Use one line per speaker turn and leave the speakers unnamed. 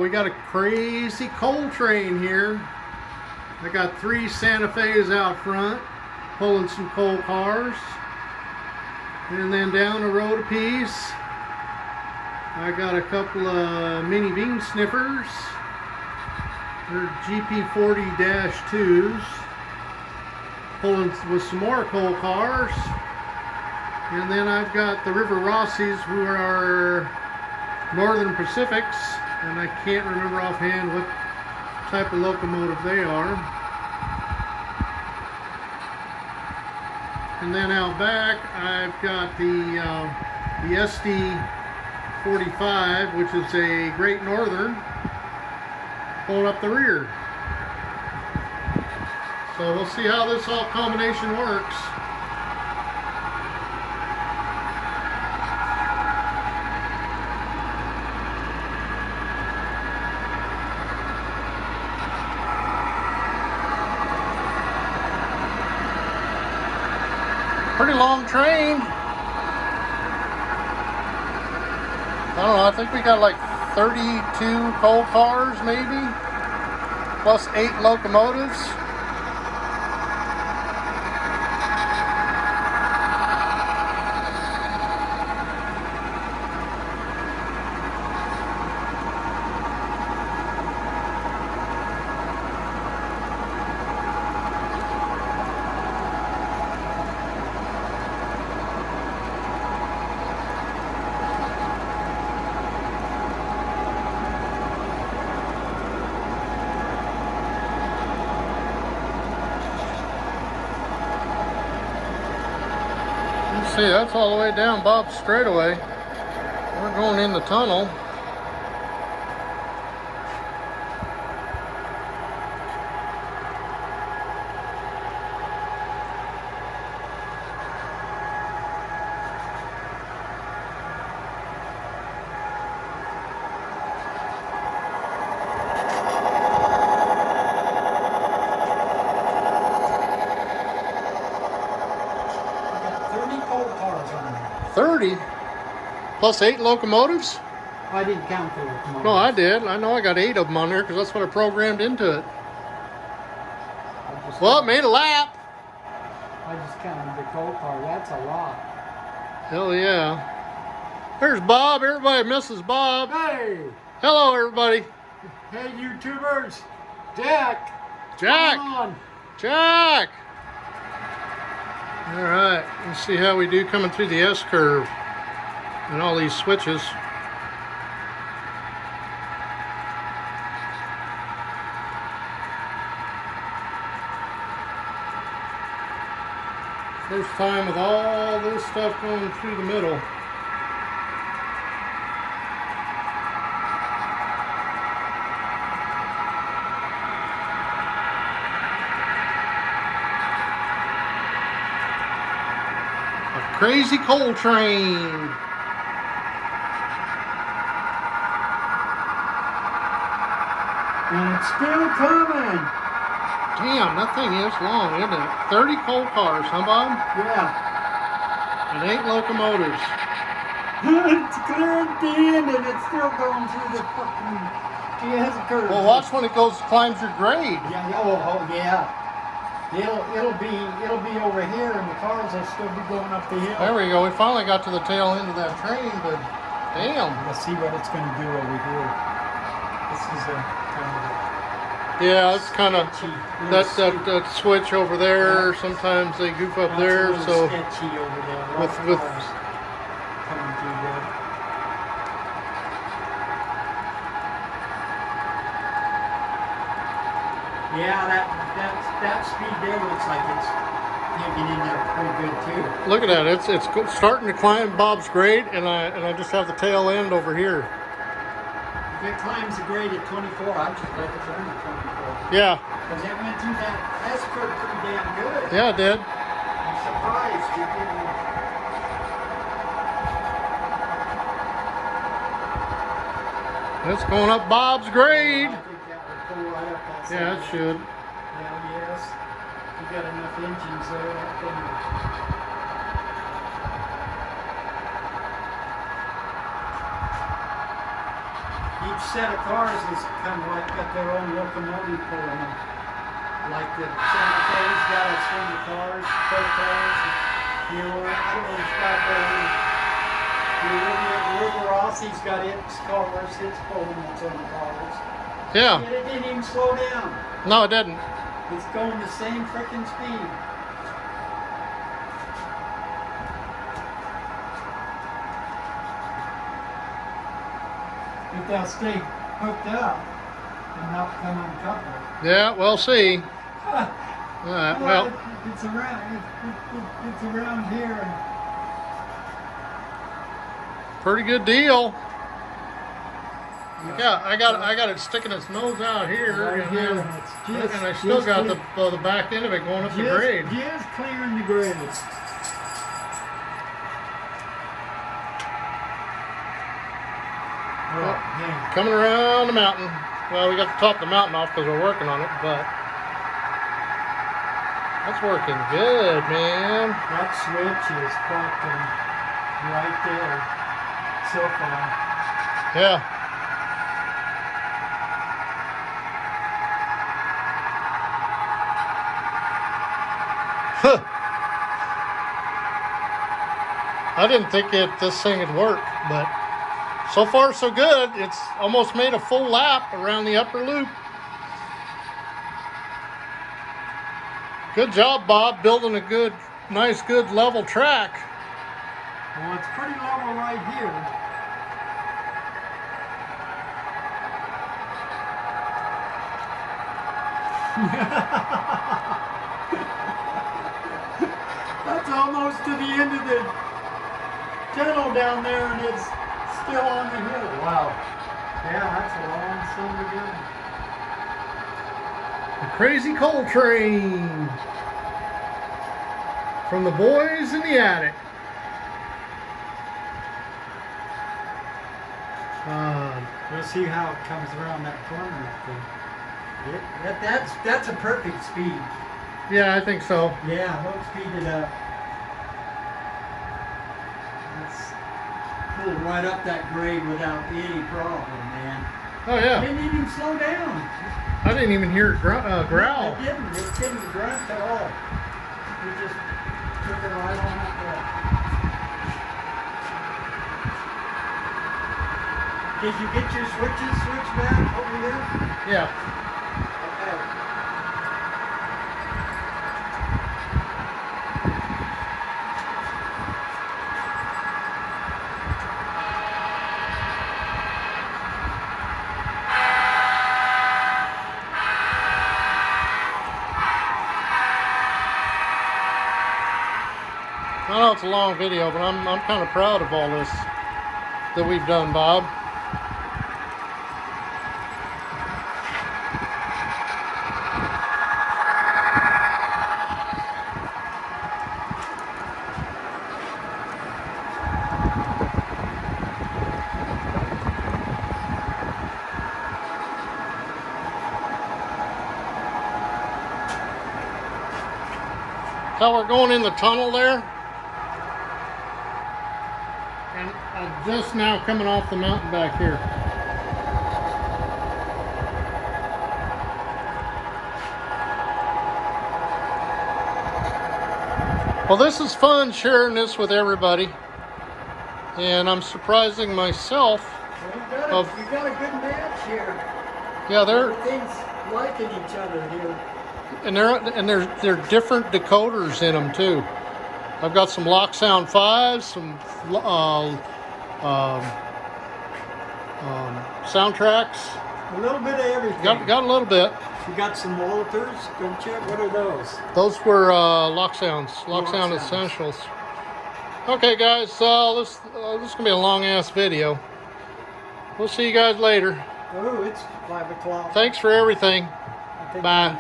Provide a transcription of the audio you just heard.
we got a crazy coal train here. I got 3 Santa Fe's out front, pulling some coal cars. And then down the road a piece, I got a couple of mini bean sniffers. They're GP40-2s, pulling with some more coal cars. And then I've got the River Rossies, who are Northern Pacifics, and I can't remember offhand what type of locomotive they are. And then out back I've got the SD45, which is a Great Northern, pulling up the rear. So we'll see how this whole combination works. Pretty long train. I don't know, I think we got like 32 coal cars maybe, plus 8 locomotives. See, that's all the way down Bob's straightaway. We're going in the tunnel.
Coal cars on there.
30? Plus 8 locomotives?
I didn't count the locomotives.
No, I did. I know I got 8 of them on there because that's what I programmed into it. Well, it made a lap.
I just counted the coal car. That's a lot.
Hell yeah. There's Bob. Everybody misses Bob.
Hey!
Hello, everybody.
Hey, YouTubers! Jack!
Jack!
Come on!
Jack! All right, let's see how we do coming through the S-curve and all these switches. First time with all this stuff going through the middle. Crazy coal train.
And it's still coming.
Damn, that thing is long, isn't it? 30 coal cars, huh, Bob?
Yeah.
And 8 locomotives.
It's clear at the end and it's still going through the fucking S-curve.
Well, watch when it climbs your grade.
Yeah, oh yeah. It'll be over here and the cars will still be going up the hill.
There we go. We finally got to the tail end of that train, but damn.
Let's see what it's going to do over here. This is a kind of
yeah, it's kind of that switch over there. Yeah. Sometimes they goof up there, so
sketchy over there.
With
cars coming through there. Yeah, that speed there looks like it's hanging in there pretty good too.
Look at that! It's starting to climb Bob's grade, and I just have the tail end over here.
If it climbs the grade at 24, I'd just let it turn at 24.
Yeah.
Because it went through that S-curve pretty damn good.
Yeah, it did.
I'm surprised you didn't.
It's going up Bob's grade.
I think that would pull right up that
Yeah, it should.
Yeah, yes. You got enough engines there, that thing. each set of cars is kind of like got their own locomotive pulling them. Like the Santa Fe's got a string of cars, tow cars. You know, I don't know if it's got the River Rossi's got its cars, it's pulling its own cars.
Yeah.
Yet it didn't even slow down.
No, it didn't.
It's going the same frickin' speed. If they'll stay hooked up and not come uncoupled.
Yeah, we'll see. Well,
it's around. It's around here. And
pretty good deal. Yeah, I got it sticking its nose out here,
right
and,
here,
then, and I still got the back end of it going up the grade.
Just clearing the grade.
Well, coming around the mountain. Well, we got to top the mountain off because we're working on it, but that's working good, man.
That switch is fucking right there so far.
Yeah. I didn't think this thing would work, but so far so good. It's almost made a full lap around the upper loop. Good job, Bob, building a good level track.
Well, it's pretty level right here. That's almost to the end of the tunnel down there, and it's still on the hill. Wow. Yeah, that's a long son of a gun.
The crazy coal train from the boys in the attic.
We'll see how it comes around that corner. That's a perfect speed.
Yeah, I think so.
Yeah, don't speed it up. Let's pull right up that grade without any problem, man.
Oh yeah.
It didn't even slow down.
I didn't even hear it growl.
It didn't grunt at all. It just took it right on up there. Did you get your switch back over here?
Yeah.
Okay.
I know it's a long video, but I'm kind of proud of all this that we've done, Bob. So we're going in the tunnel there, and I'm just now coming off the mountain back here. Well, this is fun sharing this with everybody, and I'm surprising myself.
Well, you got a good match here.
Yeah,
everything's liking each other here.
And they're different decoders in them too. I've got some Lock Sound 5s, some soundtracks.
A little bit of everything.
Got a little bit.
You got some Walters, don't you? What are those?
Those were Lock Sound Essentials. Okay, guys, this is gonna be a long ass video. We'll see you guys later.
Oh, it's 5 o'clock.
Thanks for everything. Bye.